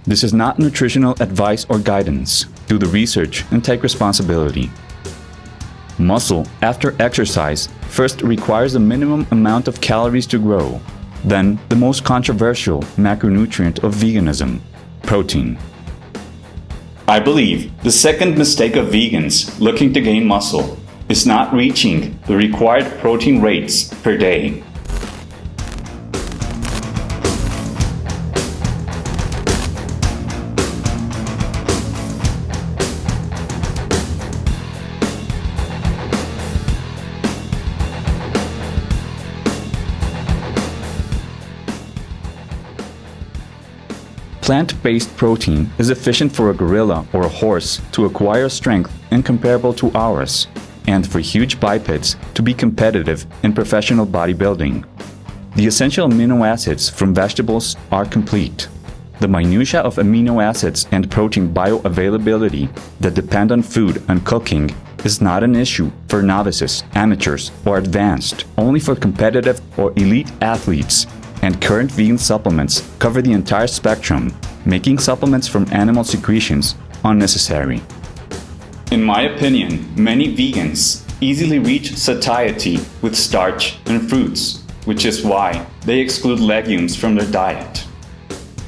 This is not nutritional advice or guidance. Do the research and take responsibility. Muscle, after exercise, first requires a minimum amount of calories to grow. Then, the most controversial macronutrient of veganism, protein. I believe the second mistake of vegans looking to gain muscle is not reaching the required protein rates per day. Plant-based protein is efficient for a gorilla or a horse to acquire strength incomparable to ours, and for huge bipeds to be competitive in professional bodybuilding. The essential amino acids from vegetables are complete. The minutiae of amino acids and protein bioavailability that depend on food and cooking is not an issue for novices, amateurs, or advanced, only for competitive or elite athletes. And current vegan supplements cover the entire spectrum, making supplements from animal secretions unnecessary. In my opinion, many vegans easily reach satiety with starch and fruits, which is why they exclude legumes from their diet.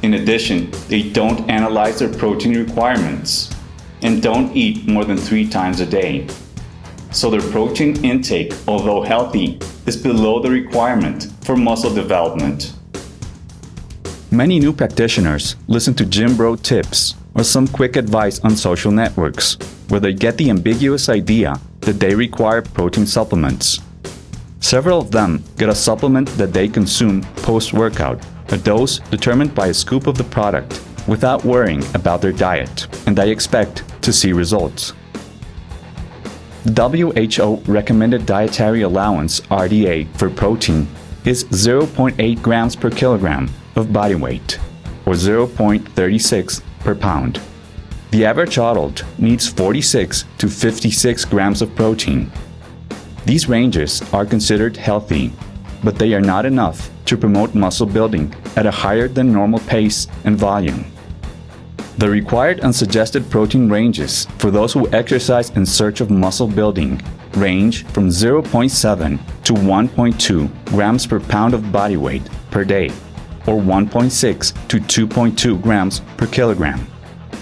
In addition, they don't analyze their protein requirements and don't eat more than 3 times a day. So their protein intake, although healthy, is below the requirement for muscle development. Many new practitioners listen to gym bro tips or some quick advice on social networks, where they get the ambiguous idea that they require protein supplements. Several of them get a supplement that they consume post-workout, a dose determined by a scoop of the product, without worrying about their diet, and they expect to see results. The WHO recommended dietary allowance (RDA) for protein is 0.8 grams per kilogram of body weight, or 0.36 per pound. The average adult needs 46 to 56 grams of protein. These ranges are considered healthy, but they are not enough to promote muscle building at a higher than normal pace and volume. The required and suggested protein ranges for those who exercise in search of muscle building range from 0.7 to 1.2 grams per pound of body weight per day, or 1.6 to 2.2 grams per kilogram,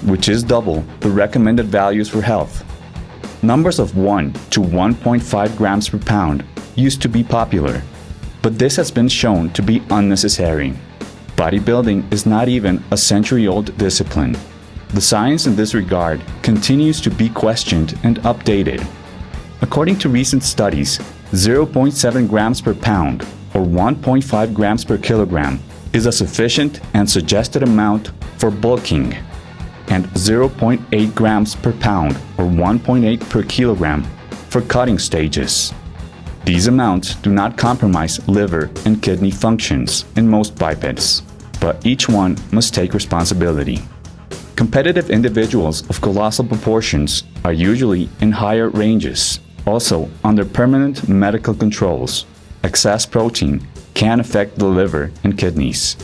which is double the recommended values for health. Numbers of 1 to 1.5 grams per pound used to be popular, but this has been shown to be unnecessary. Bodybuilding is not even a century-old discipline. The science in this regard continues to be questioned and updated. According to recent studies, 0.7 grams per pound or 1.5 grams per kilogram is a sufficient and suggested amount for bulking, and 0.8 grams per pound or 1.8 per kilogram for cutting stages. These amounts do not compromise liver and kidney functions in most bipeds, but each one must take responsibility. Competitive individuals of colossal proportions are usually in higher ranges, also under permanent medical controls. Excess protein can affect the liver and kidneys.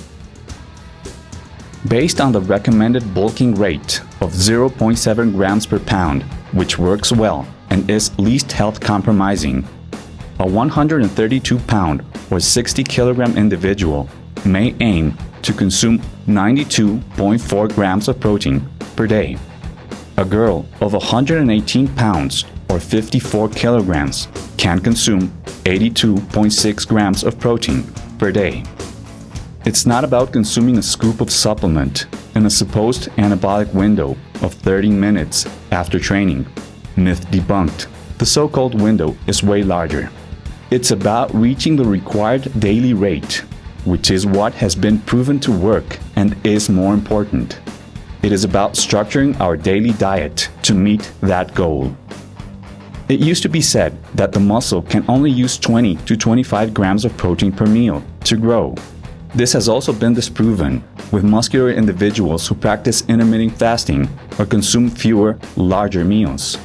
Based on the recommended bulking rate of 0.7 grams per pound, which works well and is least health compromising, a 132-pound or 60-kilogram individual may aim to consume 92.4 grams of protein per day. A girl of 118 pounds or 54 kilograms can consume 82.6 grams of protein per day. It's not about consuming a scoop of supplement in a supposed anabolic window of 30 minutes after training. Myth debunked. The so-called window is way larger. It's about reaching the required daily rate, which is what has been proven to work and is more important. It is about structuring our daily diet to meet that goal. It used to be said that the muscle can only use 20 to 25 grams of protein per meal to grow. This has also been disproven with muscular individuals who practice intermittent fasting or consume fewer, larger meals.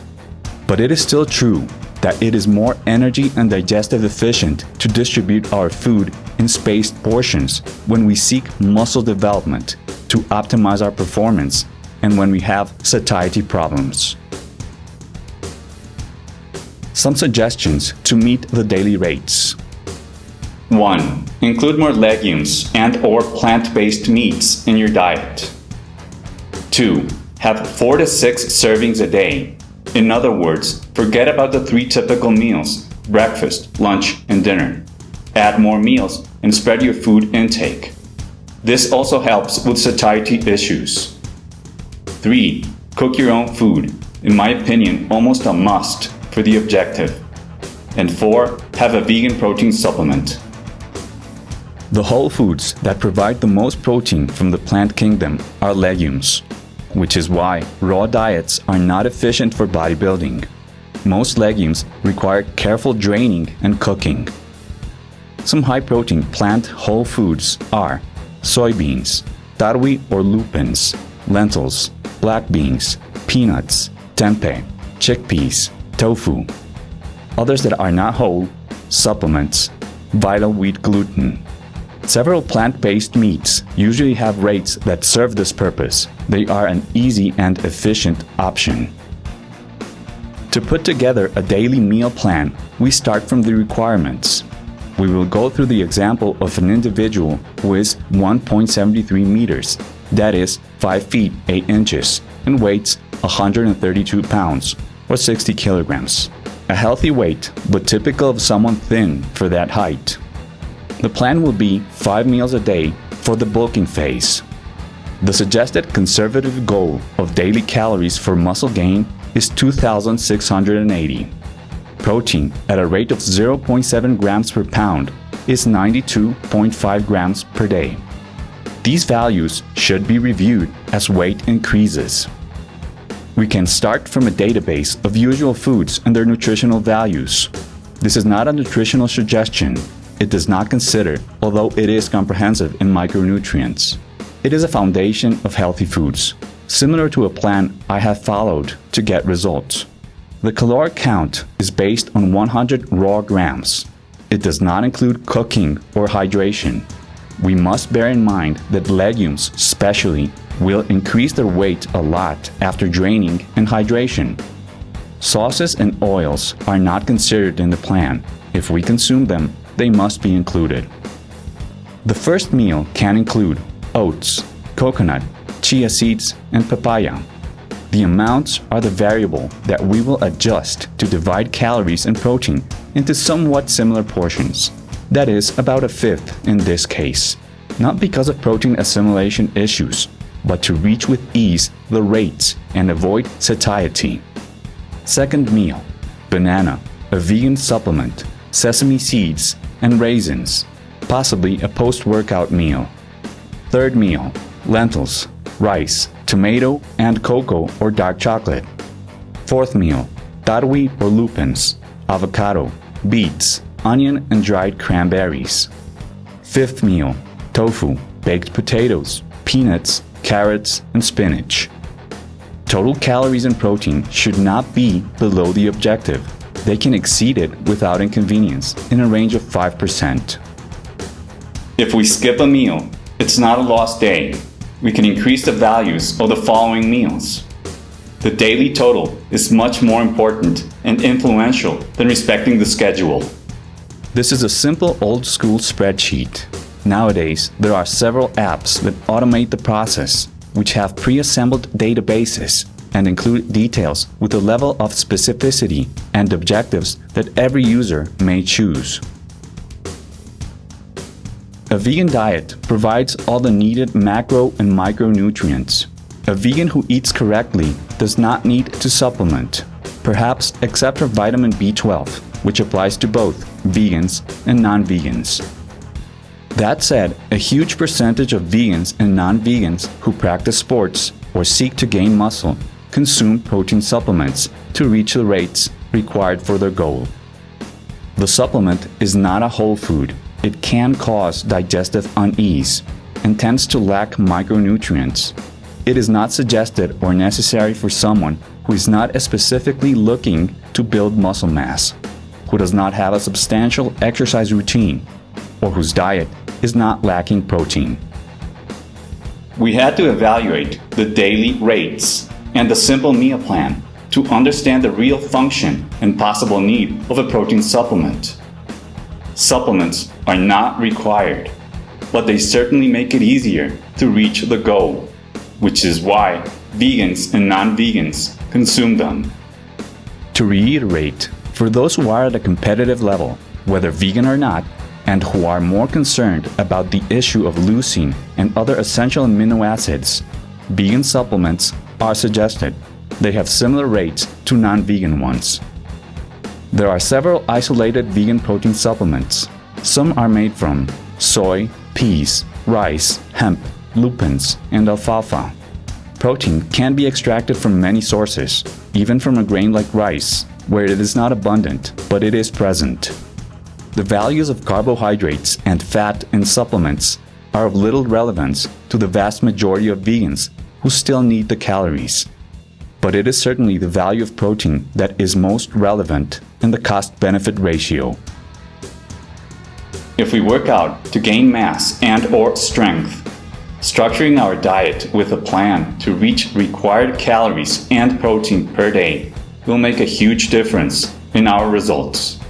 But it is still true that it is more energy and digestive efficient to distribute our food in spaced portions when we seek muscle development to optimize our performance and when we have satiety problems. Some suggestions to meet the daily rates. 1. Include more legumes and/or plant-based meats in your diet. 2. Have 4 to 6 servings a day. In other words, forget about the 3 typical meals: breakfast, lunch, and dinner. Add more meals and spread your food intake. This also helps with satiety issues. 3. Cook your own food. In my opinion, almost a must for the objective. And 4. Have a vegan protein supplement. The whole foods that provide the most protein from the plant kingdom are legumes, which is why raw diets are not efficient for bodybuilding. Most legumes require careful draining and cooking. Some high-protein plant whole foods are soybeans, tarwi or lupins, lentils, black beans, peanuts, tempeh, chickpeas, tofu. Others that are not whole: supplements, vital wheat gluten. Several plant-based meats usually have rates that serve this purpose. They are an easy and efficient option. To put together a daily meal plan, we start from the requirements. We will go through the example of an individual who is 1.73 meters, that is 5 feet 8 inches, and weighs 132 pounds, or 60 kilograms. A healthy weight, but typical of someone thin for that height. The plan will be 5 meals a day for the bulking phase. The suggested conservative goal of daily calories for muscle gain is 2,680. Protein at a rate of 0.7 grams per pound is 92.5 grams per day. These values should be reviewed as weight increases. We can start from a database of usual foods and their nutritional values. This is not a nutritional suggestion. It does not consider, although it is comprehensive in micronutrients. It is a foundation of healthy foods, similar to a plan I have followed to get results. The caloric count is based on 100 raw grams. It does not include cooking or hydration. We must bear in mind that legumes, especially, will increase their weight a lot after draining and hydration. Sauces and oils are not considered in the plan. If we consume them, they must be included. The first meal can include oats, coconut, chia seeds, and papaya. The amounts are the variable that we will adjust to divide calories and protein into somewhat similar portions. That is, about a fifth in this case. Not because of protein assimilation issues, but to reach with ease the rates and avoid satiety. Second meal: banana, a vegan supplement, sesame seeds, and raisins, possibly a post-workout meal. Third meal: lentils, rice, tomato, and cocoa or dark chocolate. Fourth meal: tarwi or lupins, avocado, beets, onion, and dried cranberries. Fifth meal: tofu, baked potatoes, peanuts, carrots, and spinach. Total calories and protein should not be below the objective. They can exceed it without inconvenience in a range of 5%. If we skip a meal, it's not a lost day. We can increase the values of the following meals. The daily total is much more important and influential than respecting the schedule. This is a simple old-school spreadsheet. Nowadays, there are several apps that automate the process, which have pre-assembled databases and include details with a level of specificity and objectives that every user may choose. A vegan diet provides all the needed macro and micronutrients. A vegan who eats correctly does not need to supplement, perhaps except for vitamin B12, which applies to both vegans and non-vegans. That said, a huge percentage of vegans and non-vegans who practice sports or seek to gain muscle consume protein supplements to reach the rates required for their goal. The supplement is not a whole food. It can cause digestive unease and tends to lack micronutrients. It is not suggested or necessary for someone who is not specifically looking to build muscle mass, who does not have a substantial exercise routine, or whose diet is not lacking protein. We had to evaluate the daily rates and the simple meal plan to understand the real function and possible need of a protein supplement. Supplements are not required, but they certainly make it easier to reach the goal, which is why vegans and non-vegans consume them. To reiterate, for those who are at a competitive level, whether vegan or not, and who are more concerned about the issue of leucine and other essential amino acids, vegan supplements are suggested. They have similar rates to non-vegan ones. There are several isolated vegan protein supplements. Some are made from soy, peas, rice, hemp, lupins, and alfalfa. Protein can be extracted from many sources, even from a grain like rice, where it is not abundant, but it is present. The values of carbohydrates and fat in supplements are of little relevance to the vast majority of vegans who still need the calories. But it is certainly the value of protein that is most relevant in the cost-benefit ratio. If we work out to gain mass and/or strength, structuring our diet with a plan to reach required calories and protein per day will make a huge difference in our results.